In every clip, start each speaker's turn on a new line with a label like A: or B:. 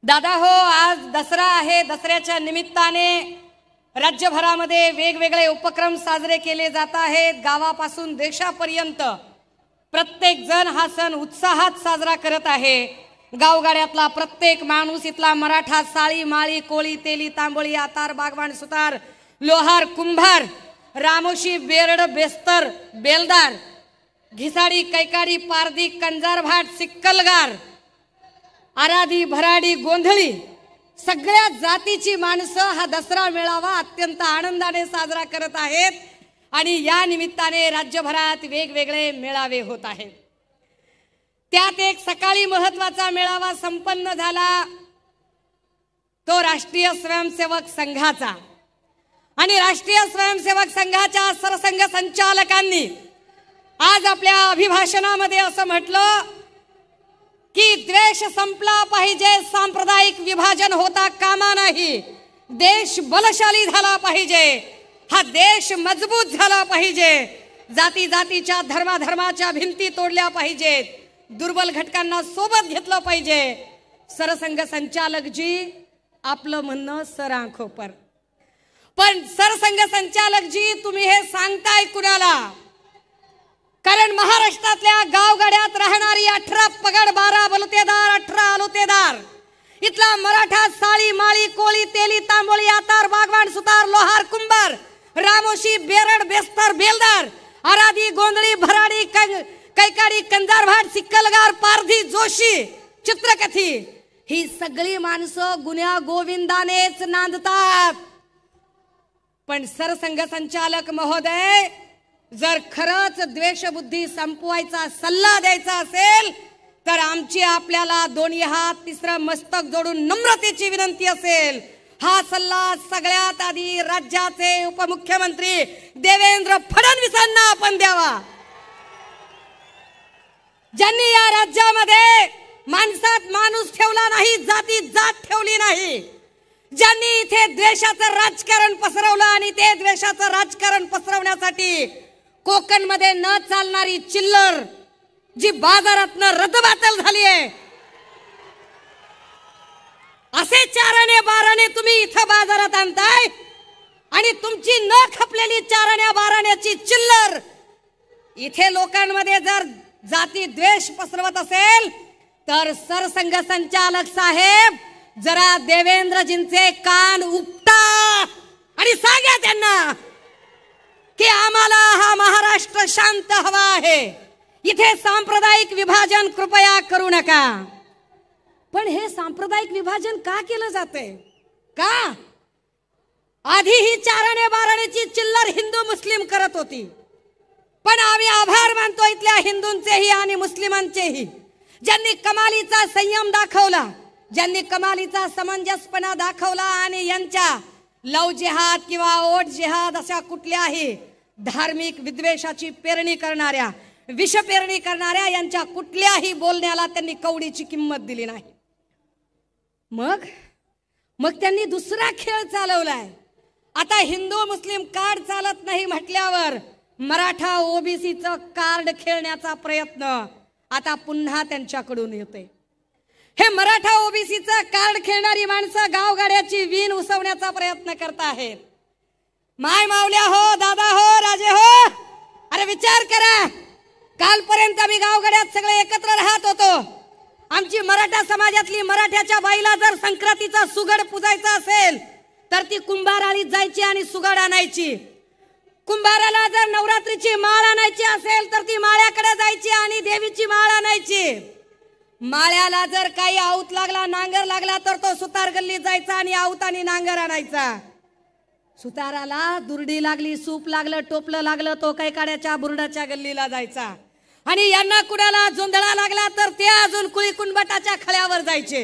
A: दादा हो, आज दसरा आहे. दसऱ्याच्या निमित्ताने राज्यभरामध्ये वेगवेगळे उपक्रम साजरे केले जात आहेत. गावापासून देशापर्यंत प्रत्येक जण हा सण उत्साहात साजरा करत आहे. गावगाड्यातला प्रत्येक माणूस, इथला मराठा, साळी, माळी, कोळी, तेली, तांबोळी, आतार, बागवान, सुतार, लोहार, कुंभार, रामोशी, बेरड, बेस्तर, बेलदार, घिसाडी, कैकाडी, पारधी, कंजारभाट, सिक्कलगार, आराधी, भराडी, गोंधळी, सगळ्या जातीची माणसं हा दसरा मेळावा अत्यंत आनंदाने साजरा करत आहेत. आणि या निमित्ताने राज्यभरात वेगवेगळे मेळावे होत आहेत. त्यात एक सकाळी महत्त्वाचा मेळावा संपन्न झाला, तो राष्ट्रीय स्वयंसेवक संघाचा. आणि राष्ट्रीय स्वयंसेवक संघाच्या सरसंघ संचालकांनी आज आपल्या अभिभाषणामध्ये असं म्हटलं की द्वेष संपला पाहिजे, सांप्रदायिक विभाजन होता कामा नाही, देश बलशाली झाला पाहिजे, हा देश मजबूत झाला पाहिजे, जाती जातीच्या धर्माधर्माच्या भिंती तोडल्या पाहिजेत, दुर्बल घटकांना सोबत घेतलं पाहिजे. सरसंघ संचालक जी आपलं म्हणणं सर आंखों पर. पण सरसंघ संचालक जी तुम्ही हे सांगताय कुणाला? कारण महाराष्ट्रातल्या गावगाड्यात राहणारी 18 पगड, 12 बलुतेदार, 18 आलुतेदार, इथला मराठा, साळी, माळी, कोळी, तेली, तांबोळी, आतार, बागवान, सुतार, लोहार, कुंभार, रामोशी, बेरड, बेस्तर, बेलदार, आराधी, गोंधळी, भराडी, कैकाडी, कंजारभाट, सिक्कलगार, पारधी, जोशी, चित्रकथी, ही सगळी माणसं गुन्ह्या गोविंदानेच नांदतात. पण सरसंघ संचालक महोदय, जर खरंच द्वेषबुद्धी संपवायचा सल्ला द्यायचा असेल तर आमची आपल्याला दोन्ही हात, तिसरं मस्तक जोडून नम्रतेची विनंती असेल, हा सल्ला सगळ्यात आधी राज्याचे उपमुख्यमंत्री देवेंद्र फडणवीसांना आपण द्यावा. ज्यांनी या राज्यामध्ये माणसात माणूस ठेवला नाही, जातीत जात ठेवली नाही, ज्यांनी इथे द्वेषाचं राजकारण पसरवलं आणि ते द्वेषाचं राजकारण पसरवण्यासाठी कोकणमध्ये न चालणारी चिल्लर जी बाजारातनं रद्दबातल झाली आहे, असे 4 12 तुम्ही इथं बाजारात आणताय आणि तुमची न खपलेली 4 12 चिल्लर इथे लोकांमध्ये जर जाती द्वेष पसरवत असेल तर सरसंघ संचालक साहेब, जरा देवेंद्रजींचे कान उपटा आणि सांगा त्यांना की आम्हाला हा महाराष्ट्र शांत हवा आहे, इथे सांप्रदायिक विभाजन कृपया करू नका. पण हे सांप्रदायिक विभाजन का केलं जाते? का? आधी ही 4 12 चिल्लर हिंदू मुस्लिम करत होती, पण आम्ही आभार मानतो इथल्या हिंदूंचेही आणि मुस्लिमांचेही, ज्यांनी कमालीचा संयम दाखवला, ज्यांनी कमालीचा समंजसपणा दाखवला आणि यांच्या लव जिहाद किंवा ओट जिहाद अशा कुठल्याही धार्मिक विद्वेषाची पेरणी करणाऱ्या, विष पेरणी करणाऱ्या यांच्या कुठल्याही बोलण्याला त्यांनी कवडीची किंमत दिली नाही. मग त्यांनी दुसरा खेळ चालवलाय. आता हिंदू मुस्लिम कार्ड चालत नाही म्हटल्यावर मराठा ओबीसीचं कार्ड खेळण्याचा प्रयत्न आता पुन्हा त्यांच्याकडून येतोय. हे मराठा ओबीसीचं कार्ड खेळणारी माणसं गावगाड्याची वीण उसवण्याचा प्रयत्न करत आहेत. माय मावल्या हो, दादा हो, राजे हो, अरे विचार करा, कालपर्यंत आम्ही गावगाड्यात सगळे एकत्र राहत होतो. आमची मराठा समाजातली मराठ्याच्या बाईला जर संक्रांतीचा सुगड पुजायचा असेल तर ती कुंभाराळीत जायची आणि सुगड आणायची. कुंभाराला जर नवरात्रीची माळ आणायची असेल तर ती माळ्याकडे जायची आणि देवीची माळ आणायची. माळ्याला जर काही आऊत लागला, नांगर लागला तर तो सुतार गल्लीत जायचा आणि आऊत आणि नांगर आणायचा. सुताराला दुर्डी लागली, सूप लागलं, टोपलं लागलं, तो कैकाड्याच्या बुरडाच्या गल्लीला जायचा. आणि यांना कुणाला जोंधळा लागला तर ते अजून कुळी कुणबटाच्या खळ्यावर जायचे.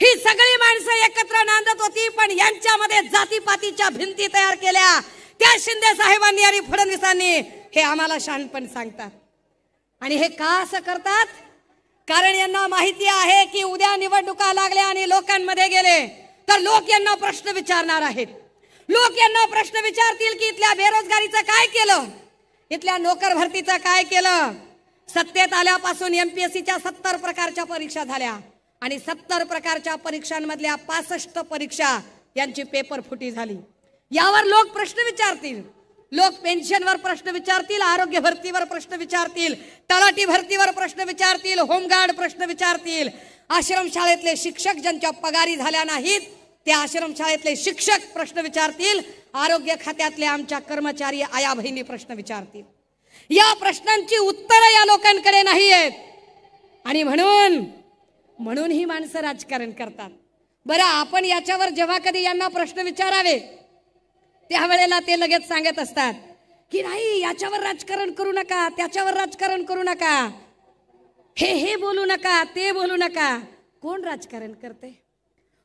A: ही सगळी माणसं एकत्र नांदत होती, पण यांच्यामध्ये जातीपातीच्या भिंती तयार केल्या त्या शिंदे साहेबांनी आणि फडणवीसांनी. हे आम्हाला शहाणपण सांगतात. आणि हे का असं करतात? कारण यांना माहिती आहे की उद्या निवडणुका लागल्या आणि लोकांमध्ये गेले तर लोक यांना प्रश्न विचारणार आहेत. लोक यांना प्रश्न विचारतील की इथल्या बेरोजगारीचं काय केलं, इथल्या नोकर भरतीचं काय केलं. सत्तेत आल्यापासून एमपीएससीच्या 70 प्रकारच्या परीक्षा झाल्या आणि 70 प्रकारच्या परीक्षांमधल्या 65 परीक्षा यांची पेपर फुटी झाली। यावर लोक प्रश्न विचारतील, लोक पेन्शनवर प्रश्न विचारतील, आरोग्य भरतीवर प्रश्न विचारतील, तलाठी भरतीवर प्रश्न विचारतील, होमगार्ड प्रश्न विचारतील। आश्रमशाळेतले शिक्षक ज्यांच्या पगारी झाल्या नाहीत त्या आश्रमशाळेतले शिक्षक प्रश्न विचारतील, आरोग्य खात्यातले आमच्या कर्मचारी आया बहिणी प्रश्न विचारतील। या प्रश्नांची उत्तरं या लोकांकडे नाही आहेत आणि म्हणून ही माणसं राजकारण करतात। बरं, आपण याच्यावर जेव्हा कधी यांना प्रश्न विचारावे त्यावेळेला ते लगेच सांगत असतात की नाही, याच्यावर राजकारण करू नका, त्याच्यावर राजकारण करू नका, हे बोलू नका, ते बोलू नका। कोण राजकारण करते?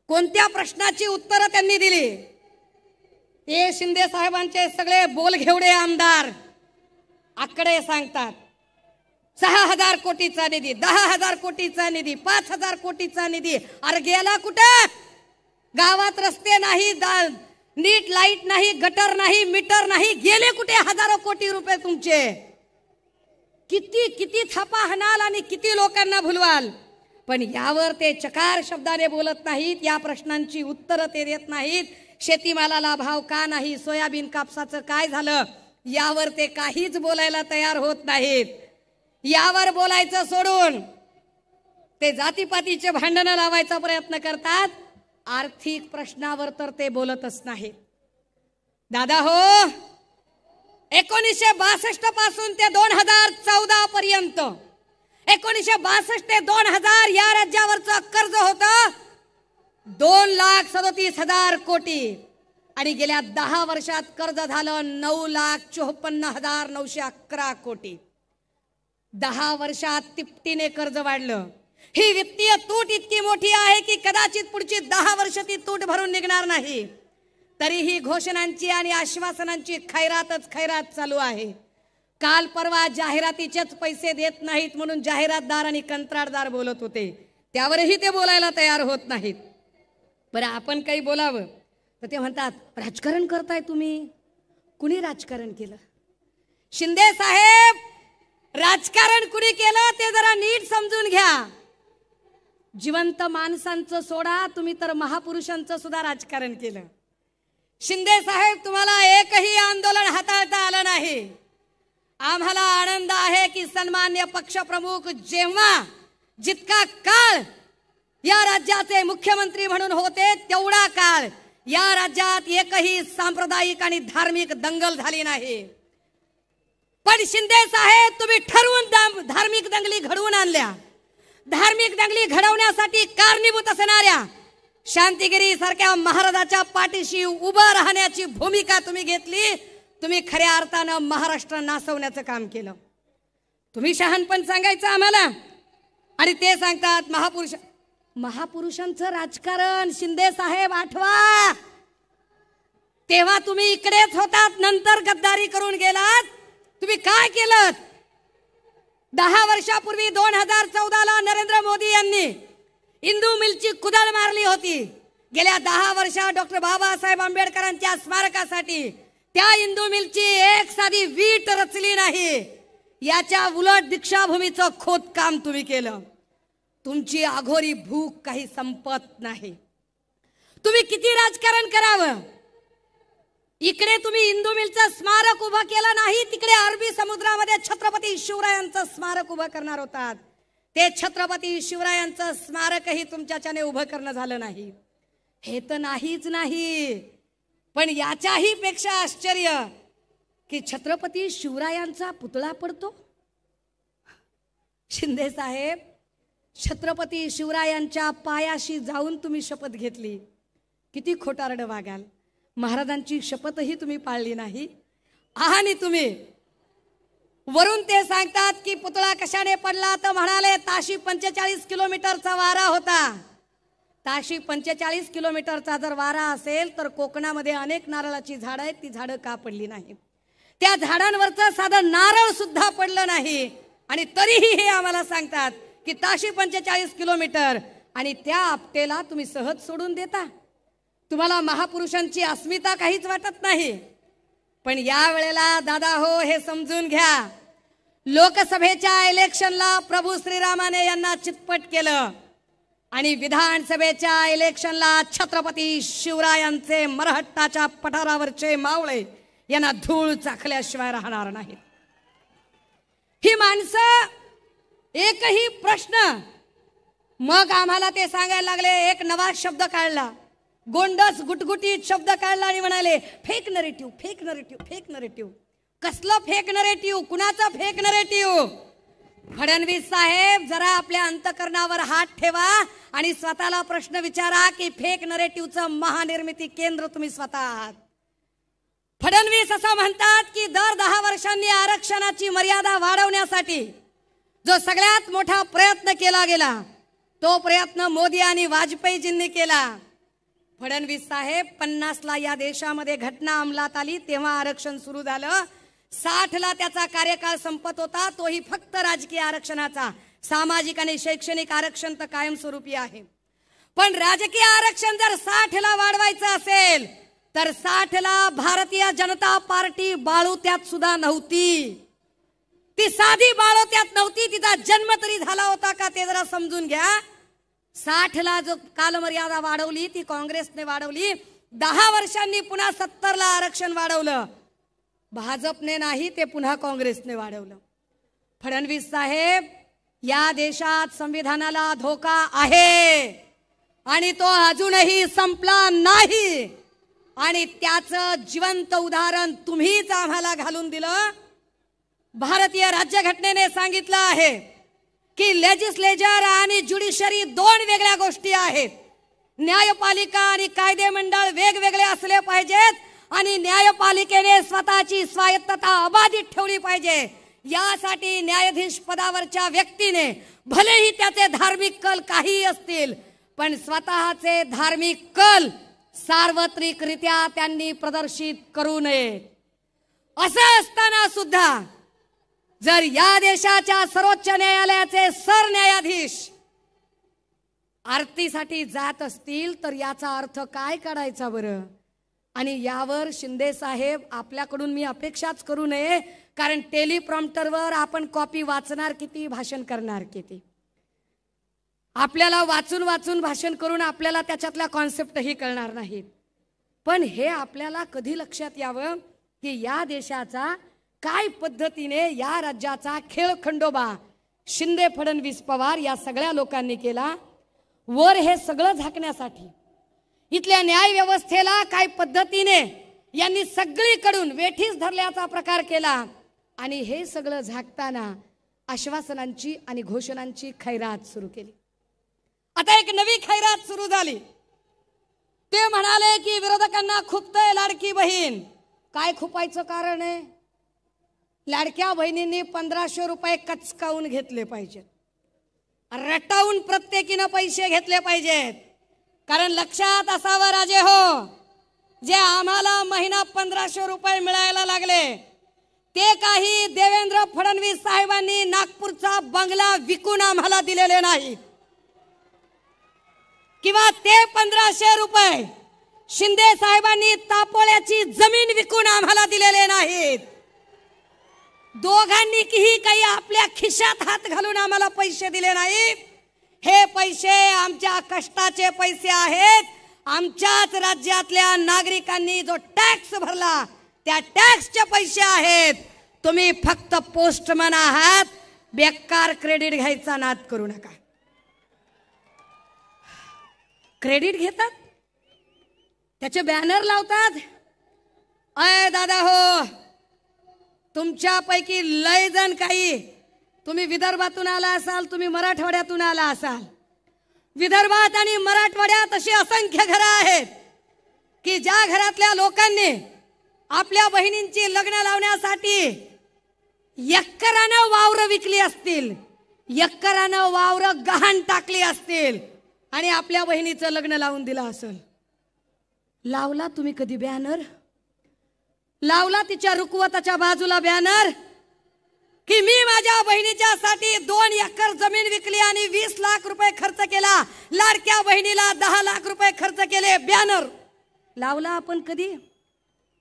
A: कोणत्या प्रश्नाची उत्तरं त्यांनी दिली? ते शिंदे साहेबांचे सगळे बोलघेवडे आमदार आकडे सांगतात। 6,000 कोटीचा निधी, 10,000 कोटीचा निधी, 5,000 कोटीचा निधी। अरे गेला कुठे? गावात रस्ते नाही, नीट लाईट नाही, गटर नाही, मीटर नाही, गेले कुठे हजारो कोटी रुपये तुमचे? किती किती थापा हाणाल आणि किती लोकांना भुलवाल, पण यावर ते चकार शब्दाने बोलत नाहीत। या प्रश्नांची उत्तरं ते देत नाहीत। शेतीमालाला भाव का नाही, सोयाबीन कापसाचं काय झालं, यावर ते काहीच बोलायला तयार होत नाहीत। यावर बोलायचं सोडून ते जातीपातीचे भांडणं लावायचा प्रयत्न करतात। आर्थिक प्रश्नावर तर ते बोलतच नाहीत। दादा हो, 1962 पासून ते 2014 पर्यंत, 1962 ते 2000 या राज्यावरचं कर्ज होतं 2,37,000 कोटी आणि गेल्या 10 वर्षात कर्ज झालं 9,54,911 कोटी। 10 वर्षात तिपटीने कर्ज वाढलं। ही वित्तीय तूट इतकी मोठी आहे की कदाचित पुढची 10 वर्ष ती तूट भरून निघणार नाही। तरीही घोषणांची आणि आश्वासनांची खैरात चालू आहे। काल परवा जाहिरातीचेच पैसे देत नाहीत म्हणून जाहिरातदार आणि कंत्राटदार बोलत होते, त्यावरही ते बोलायला तयार होत नाहीत। बरं, आपण काही बोलावं तर ते म्हणतात राजकारण करताय तुम्ही। कुणी राजकारण केलं? शिंदे साहेब, राजकारण कुणी केलं ते जरा नीट समजून घ्या। जिवंत माणसांचं सोडा, तुम्ही तर महापुरुषांचं सुद्धा राजकारण केलं। शिंदे साहेब, तुम्हाला एकही आंदोलन हाताळता आलं नाही। आम्हाला आनंद आहे की सन्मान्य पक्षप्रमुख जेव्हा जितका काळ या राज्याचे मुख्यमंत्री म्हणून होते तेवढा काळ या राज्यात एकही सांप्रदायिक आणि धार्मिक दंगल झाली नाही। पण शिंदे साहेब, तुम्ही ठरवून धार्मिक दंगली घडवून आणल्या। धार्मिक दंगली घडवण्यासाठी कारणीभूत असणाऱ्या शांतिगिरी सारख्या महाराजाच्या पाठीशी उभं राहण्याची भूमिका तुम्ही घेतली। तुम्ही खऱ्या अर्थानं महाराष्ट्र नासवण्याचं काम केलं। तुम्ही शहाणपण सांगायचं आम्हाला आणि ते सांगतात महापुरुषांचं राजकारण। शिंदे साहेब आठवा, तेव्हा तुम्ही इकडेच होतात, नंतर गद्दारी करून गेलात। तुम्ही काय केलं? 10 वर्षापूर्वी 2014ला नरेंद्र मोदी यांनी इंदू मिलची कुदळ मारली होती। गेल्या 10 वर्षात डॉक्टर बाबासाहेब आंबेडकरांच्या स्मारकासाठी त्या इंदू मिलची एक साधी वीट रचली नाही। याच्या उलट दीक्षाभूमीचं खोदकाम तुम्ही केलं। तुमची आघोरी भूक काही संपत नाही। तुम्ही किती राजकारण करावं? इकडे तुम्ही इंदू मिलचं स्मारक उभं केलं नाही, तिकडे अरबी समुद्रामध्ये छत्रपती शिवरायांचं स्मारक उभं करणार होतात। ते छत्रपती शिवरायांचं स्मारकही तुमच्याच्याने उभं करणं झालं नाही। हे तर नाहीच नाही, पण याच्याही पेक्षा आश्चर्य की छत्रपती शिवरायांचा पुतळा पडतो। शिंदे साहेब, छत्रपती शिवरायांच्या पायाशी जाऊन तुम्ही शपथ घेतली। किती खोटारडं वागाल। महाराजांची शपथही तुम्ही पाळली नाही आणि तुम्ही वरून ते सांगतात की पुतळा कशाने पडला, तर म्हणाले ताशी 45 किलोमीटरचा वारा होता। ताशी 45 किलोमीटरचा जर वारा असेल तर कोकणामध्ये अनेक नारळाची झाडं आहेत, ती झाडं का पडली नाही? त्या झाडांवरचं साधं नारळ सुद्धा पडलं नाही आणि तरीही हे आम्हाला सांगतात की ताशी 45 किलोमीटर आणि त्या आपटेला तुम्ही सहज सोडून देता। तुम्हाला महापुरुषांची अस्मिता काहीच वाटत नाही। पण या वेळेला दादा हो, हे समजून घ्या, लोकसभेच्या इलेक्शनला प्रभू श्रीरामाने यांना चितपट केलं। आणि विधानसभेच्या इलेक्शनला छत्रपती शिवरायांचे मरहट्टाच्या पठारावरचे मावळे यांना धूळ चाखल्याशिवाय राहणार नाहीत. ही माणसं एकही प्रश्न, मग आम्हाला ते सांगायला लागले. एक नवा शब्द काढला, गोंडस गुटगुटीत शब्द काढला आणि म्हणाले fake narrative, fake narrative, fake narrative. कसलं फेक नरेटिव्ह? कुणाचं फेक नरेटिव्ह? फडणवीस साहेब, जरा आपल्या अंतकरणावर हात ठेवा आणि स्वतःला प्रश्न विचारा की फेक नरेटिव्हचं महानिर्मिती केंद्र तुम्ही स्वतः आहात. फडणवीस असं म्हणतात की दर 10 वर्षांनी आरक्षणाची मर्यादा वाढवण्यासाठी जो सगळ्यात मोठा प्रयत्न केला गेला तो प्रयत्न मोदी आणि वाजपेयीजींनी केला. फडणवीस साहेब, 50ला या देशामध्ये घटना अंमलात आली तेव्हा आरक्षण सुरू झालं. 60ला त्याचा कार्यकाळ संपत होता, तोही फक्त राजकीय आरक्षणाचा. सामाजिक आणि शैक्षणिक आरक्षण तर कायमस्वरूपी आहे. पण राजकीय आरक्षण जर 60ला वाढवायचं असेल तर 60ला भारतीय जनता पार्टी बाळोत्यात सुद्धा नव्हती. ती साधी बाळोत्यात नव्हती, तिचा जन्म तरी झाला होता का ते जरा समजून घ्या. 60ला जो कालमर्यादा वाढवली ती काँग्रेसने वाढवली. 10 वर्षांनी पुन्हा 70ला आरक्षण वाढवलं. भाजपने नाही, ते पुन्हा काँग्रेसने वाढवलं. फडणवीस साहेब, या देशात संविधानाला धोका आहे आणि तो अजूनही संपला नाही. आणि त्याचं जिवंत उदाहरण तुम्हीच आम्हाला घालून दिलं. भारतीय राज्यघटनेने सांगितलं आहे की लेजिस्लेचर आणि ज्युडिशरी 2 वेगळ्या गोष्टी आहेत. न्यायपालिका आणि कायदेमंडळ वेगवेगळे असले पाहिजेत आणि न्यायपालिकेने स्वतःची स्वायत्तता अबाधित ठेवली पाहिजे. यासाठी न्यायाधीश पदावरच्या व्यक्तीने भलेही त्याचे धार्मिक कल काही असतील पण स्वतःचे धार्मिक कल सार्वत्रिकरित्या त्यांनी प्रदर्शित करू नये. असं असताना सुद्धा जर या देशाच्या सर्वोच्च न्यायालयाचे सरन्यायाधीश आरतीसाठी जात असतील तर याचा अर्थ काय काढायचा बरं? आणि यावर शिंदे साहेब, आपल्याकडून मी अपेक्षाच करू नये, कारण टेलिप्रॉम्प्टरवर आपण कॉपी वाचणार किती, भाषण करणार किती. आपल्याला वाचून वाचून भाषण करून आपल्याला त्याच्यातल्या कॉन्सेप्टही कळणार नाहीत. पण हे आपल्याला कधी लक्षात यावं की या देशाचा काय पद्धतीने या राज्याचा खेळखंडोबा शिंदे, फडणवीस, पवार या सगळ्या लोकांनी केला. वर हे सगळं झाकण्यासाठी इथल्या न्याय व्यवस्थेला काय पद्धतीने यांनी सगळीकडून वेठीस धरल्याचा प्रकार केला. आणि हे सगळं झाकताना आश्वासनांची आणि घोषणांची खैरात सुरू केली. आता एक नवी खैरात सुरू झाली. ते म्हणाले की विरोधकांना खुपतंय लाडकी बहीण. काय खुपायचं कारण आहे? लाडक्या बहिणींनी 1500 रुपये कचकावून घेतले पाहिजेत, रटावून प्रत्येकीनं पैसे घेतले पाहिजेत. कारण लक्षात असावं राजे हो, जे आम्हाला महिना 1500 रुपये मिळायला लागले ते काही देवेंद्र फडणवीस साहेबांनी नागपूरचा बंगला विकून आम्हाला दिलेले नाही, किंवा ते 1500 रुपये शिंदे साहेबांनी तापोळ्याची जमीन विकून आम्हाला दिलेले नाहीत. दोघांनीही काही आपल्या खिशात हात घालून आम्हाला पैसे दिले नाहीत. हे पैसे आमच्या कष्टाचे पैसे आहेत. आमच्याच राज्यातल्या नागरिकांनी जो टॅक्स भरला त्या टॅक्सचे पैसे आहेत. तुम्ही फक्त पोस्टमन आहात, बेकार क्रेडिट घ्यायचा नाद करू नका. क्रेडिट घेतात, त्याचे बॅनर लावतात. अय दादा हो, तुमच्यापैकी लय जण, काही तुम्ही विदर्भातून आला असाल, तुम्ही मराठवाड्यातून आला असाल. विदर्भात आणि मराठवाड्यात अशी असंख्य घरं आहेत की ज्या घरातल्या लोकांनी आपल्या बहिणींची लग्न लावण्यासाठी एकरानं वावर विकली असतील, एकरानं वावर गहाण टाकली असतील आणि आपल्या बहिणीचं लग्न लावून दिलं असेल. लावला तुम्ही कधी बॅनर? लावला तिच्या रुकवताच्या बाजूला बॅनर की मी माझ्या बहिणीच्या साठी 2 एकर जमीन विकली आणि 20 लाख रुपये खर्च केला, लाडक्या बहिणीला 10 लाख रुपये खर्च केले? बॅनर लावला आपण कधी?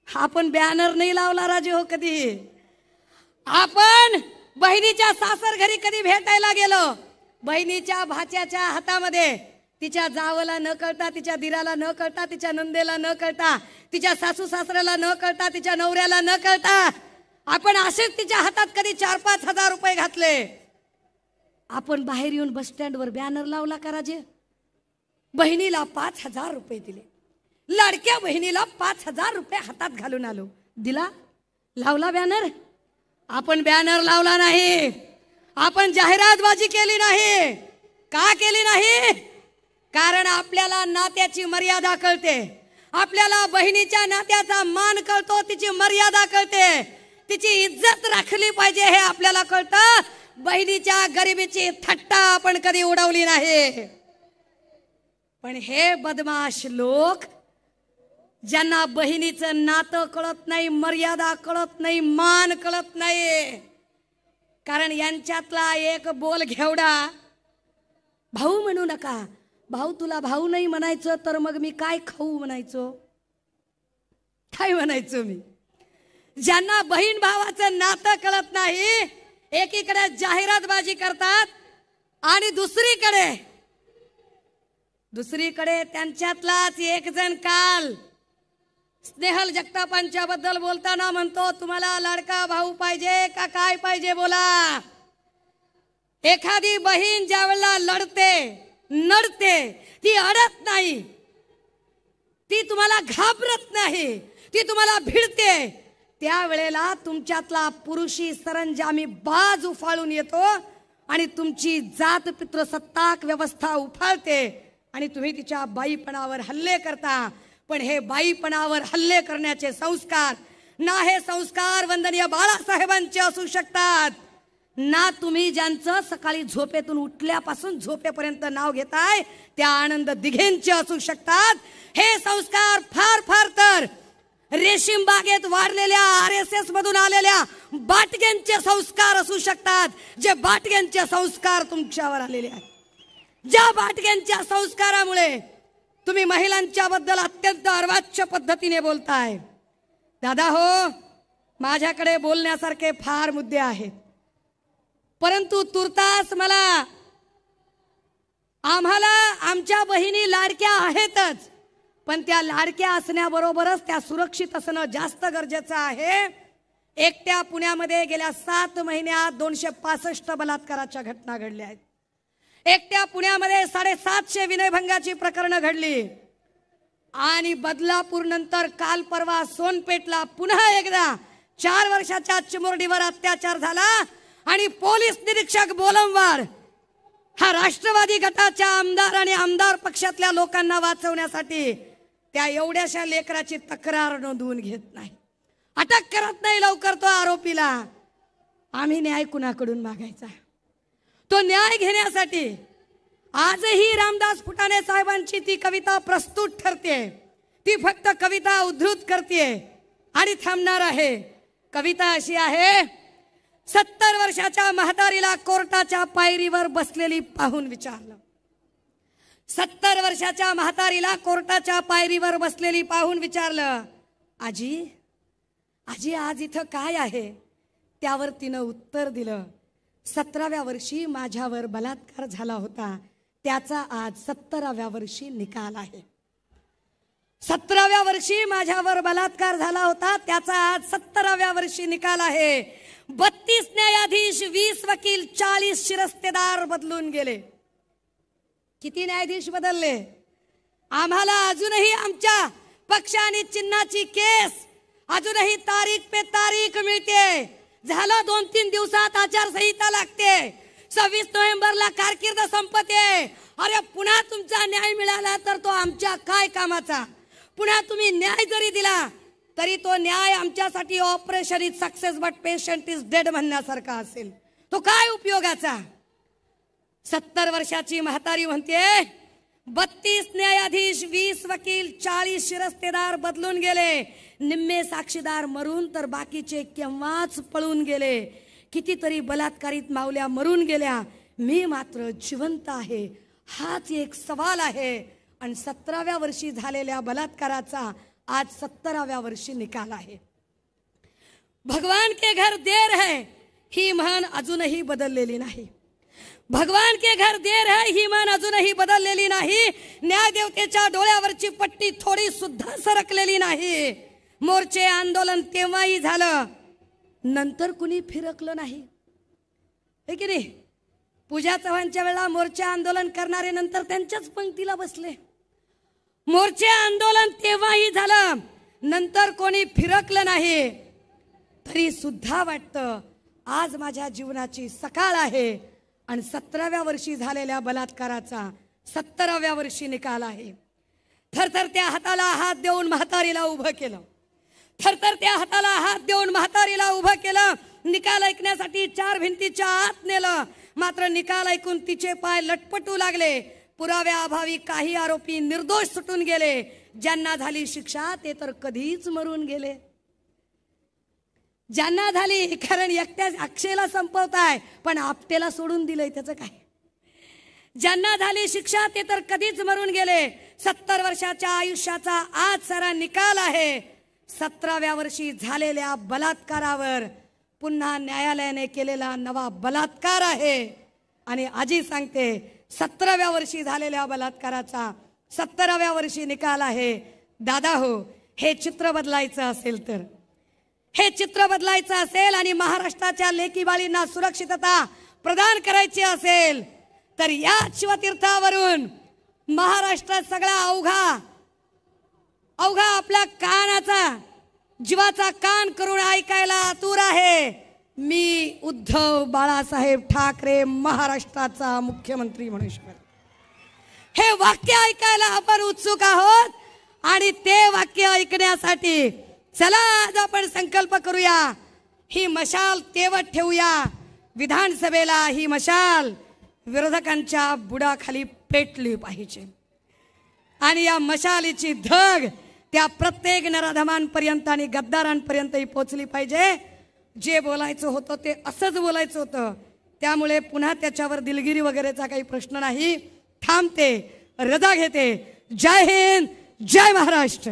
A: आपण बॅनर नाही लावला राजे हो कधी. आपण बहिणीच्या सासर घरी कधी भेटायला गेलो, बहिणीच्या भाच्याच्या हातामध्ये तिच्या जावला न कळता, तिच्या दिराला न कळता, तिच्या नंदेला न कळता, तिच्या सासू सासऱ्याला न कळता, तिच्या नवऱ्याला न कळता आपण असेच तिच्या हातात कधी 4-5 हजार रुपये घातले. आपण बाहेर येऊन बस स्टँडवर बॅनर लावला का राजे? बहिणीला 5,000 रुपये दिले, लाडक्या बहिणीला 5,000 रुपये हातात घालून आलो. दिला? लावला बॅनर? आपण बॅनर लावला नाही, आपण जाहिरातबाजी केली नाही. का केली नाही? कारण आपल्याला नात्याची मर्यादा कळते, आपल्याला बहिणीच्या नात्याचा मान कळतो, तिची मर्यादा कळते, तिची इज्जत राखली पाहिजे हे आपल्याला कळतं. बहिणीच्या गरिबीची थट्टा आपण कधी उडवली नाही. पण हे बदमाश लोक, ज्यांना बहिणीचं नातं कळत नाही, मर्यादा कळत नाही, मान कळत नाही, कारण यांच्यातला एक बोल घेवडा, भाऊ म्हणू नका. भाऊ तुला भाऊ नाही म्हणायचं तर मग मी काय खाऊ म्हणायचो? काय म्हणायचो मी? ज्यांना बहीण भावाचं नातं कळत नाही, एकीकडे जाहिरातबाजी करतात आणि दुसरीकडे त्यांच्यातलाच एक जण काल स्नेहल जगतापांच्या बद्दल बोलताना म्हणतो, तुम्हाला लाडका भाऊ पाहिजे का काय पाहिजे बोला. एखादी बहीण ज्यावेळेला नडते ती अडत नाही, ती तुम्हाला घाबरत नाही, ती तुम्हाला भिडते, त्यावेळेला तुमच्यातला पुरुषी सरंजामी बाज उफाळून येतो आणि तुमची जात पितृसत्ताक व्यवस्था उफाळते आणि तुम्ही तिच्या बाईपणावर हल्ले करता. पण हे बाईपणावर हल्ले करण्याचे संस्कार ना हे संस्कार वंदनीय बाळासाहेबांचे असू शकतात, ना तुम्ही ज्यांचं सकाळी झोपेतून उठल्यापासून झोपेपर्यंत नाव घेताय त्या आनंद दिघेंचे असू शकतात. हे संस्कार फार तर रेशीम बागेत वाढलेल्या RSS मधून आलेल्या बाटग्यांचे संस्कार असू शकतात, जे बाटग्यांचे संस्कार तुमच्यावर आलेले आहेत, ज्या बाटग्यांच्या संस्कारामुळे तुम्ही महिलांच्या बद्दल अत्यंत अर्वाच्य पद्धतीने बोलताय. दादा हो, माझ्याकडे बोलण्यासारखे फार मुद्दे आहेत, परंतु तुर्तास आम्हाला आमच्या बहिणी लाडक्या आहेतच, पण त्या लाडक्या असण्याबरोबरच त्या सुरक्षित असणं जास्त गरजेचं आहे. एकट्या पुण्यामध्ये गेल्या 7 महिन्यात 265 बलात्काराच्या घटना घडल्या आहेत. एकट्या पुण्यामध्ये 750 विनयभंगाची प्रकरणं घडली आणि बदलापूर नंतर काल परवा सोनपेठला पुन्हा एकदा 4 वर्षाच्या चिमुरडीवर अत्याचार झाला आणि पोलीस निरीक्षक बोलंवार हा राष्ट्रवादी गटाच्या आमदार आणि आमदार पक्षातल्या लोकांना वाचवण्यासाठी त्या एवढ्याशा लेकराची तक्रार नोंदवून घेत नाही, अटक करत नाही लवकर तो आरोपीला. आम्ही न्याय कुणाकडून मागायचा? तो न्याय घेण्यासाठी आजही रामदास फुटाणे साहेबांची ती कविता प्रस्तुत ठरते, ती फक्त कविता उद्धृत करते आणि थांबणार आहे. कविता अशी आहे, 70 वर्षाच्या म्हातारीला कोर्टाच्या पायरीवर बसलेली पाहून विचारलं. 70 वर्षाच्या म्हातारीला कोर्टाच्या पायरीवर बसलेली पाहून विचारलं, आजी आजी आज इथं काय आहे? त्यावर तिनं उत्तर दिलं, 17व्या वर्षी माझ्यावर बलात्कार झाला होता, त्याचा आज 17व्या वर्षी निकाल आहे. 17व्या वर्षी माझ्यावर बलात्कार झाला होता, त्याचा आज 17व्या वर्षी निकाल आहे. 32 न्यायाधीश, 20 वकील, 40 शिरस्तेदार बदलून गेले. किती न्यायाधीश बदलले? आम्हाला अजूनही आमच्या पक्ष आणि चिन्हाची केस अजूनही तारीख पे तारीख मिळते. झालं 2-3 दिवसात आचारसंहिता लागते, 26 नोव्हेंबरला कारकीर्द संपते. अरे पुन्हा तुमचा न्याय मिळाला तर तो आमच्या काय कामाचा? पुन्हा तुम्ही न्याय जरी दिला तरी तो न्याय आमच्यासाठी operation is success but patient is dead म्हणण्यासारखा असेल, तो काय उपयोगाचा? 70 वर्षाची म्हातारी म्हणते 32 न्यायाधीश, 20 वकील, 40 शिरस्तेदार बदलून गेले, निम्मे साक्षीदार मरून तर बाकीचे केव्हाच पळून गेले. कितीतरी बलात्कारित मावल्या मरून गेल्या, मी मात्र जिवंत आहे. हाच एक सवाल आहे. आणि 17व्या वर्षी झालेल्या बलात्काराचा आज 17व्या वर्षी निकाल आहे. भगवान के घर देर है ही म्हण अजूनही बदललेली नाही. भगवान के घर देर है ही मान अजूनही बदललेली नाही, न्यायदेवतेच्या डोळ्यावरची पट्टी थोडी सुद्धा सरकलेली नाही। मोर्चे आंदोलन तेव्हाही झालं, नंतर कुणी फिरकलं नाही, हे की नाही? पूजा चव्हाणच्या वेळेला मोर्चे आंदोलन करणारे नंतर त्यांच्याच पंक्तीला बसले। मोर्चे आंदोलन तेव्हाही झालं, नंतर कोणी फिरकलं नाही। तरी सुद्धा वाटतं आज माझ्या जीवनाची सकाळ आहे आणि 17व्या वर्षी झालेल्या बलात्काराचा 17व्या वर्षी निकाल आहे। थरथर त्या हाताला हात देऊन म्हातारीला उभं केलं, थरथर त्या हाताला हात देऊन म्हातारीला उभं केलं। निकाल ऐकण्यासाठी 4 भिंतीच्या आत नेलं, मात्र निकाल ऐकून तिचे पाय लटपटू लागले। पुराव्याअभावी काही आरोपी निर्दोष सुटून गेले, ज्यांना झाली शिक्षा ते तर कधीच मरून गेले। ज्यांना झाली, कारण एकट्या अक्षयला संपवताय पण आपटेला सोडून दिलंय, त्याचं काय? ज्यांना झाली शिक्षा ते तर कधीच मरून गेले। 70 वर्षाच्या आयुष्याचा आज सारा निकाल आहे। 17व्या वर्षी झालेल्या बलात्कारावर पुन्हा न्यायालयाने केलेला नवा बलात्कार आहे। आणि आजी सांगते 17व्या वर्षी झालेल्या बलात्काराचा 17व्या वर्षी निकाल आहे। दादा हो, हे चित्र बदलायचं असेल तर, हे चित्र बदलायचं असेल आणि महाराष्ट्राच्या लेकी बाळींना सुरक्षितता प्रदान करायची असेल तर या शिवतीर्थावरून महाराष्ट्र सगळा अवघा आपल्या कानाचा, जीवाचा कान करून ऐकायला आतुर आहे। मी उद्धव बाळासाहेब ठाकरे महाराष्ट्राचा मुख्यमंत्री म्हणून हे वाक्य ऐकायला आपण उत्सुक आहोत। आणि ते वाक्य ऐकण्यासाठी चला आज आपण संकल्प करूया, ही मशाल तेवत ठेवूया। विधानसभेला ही मशाल विरोधकांच्या बुडाखाली पेटली पाहिजे आणि या मशालीची धग त्या प्रत्येक नराधमांपर्यंत आणि गद्दारांपर्यंतही पोहोचली पाहिजे। जे बोलायचं होतं ते असंच बोलायचं होतं, त्यामुळे पुन्हा त्याच्यावर दिलगिरी वगैरेचा काही प्रश्न नाही। थांबते, रजा घेते। जय हिंद, जय महाराष्ट्र।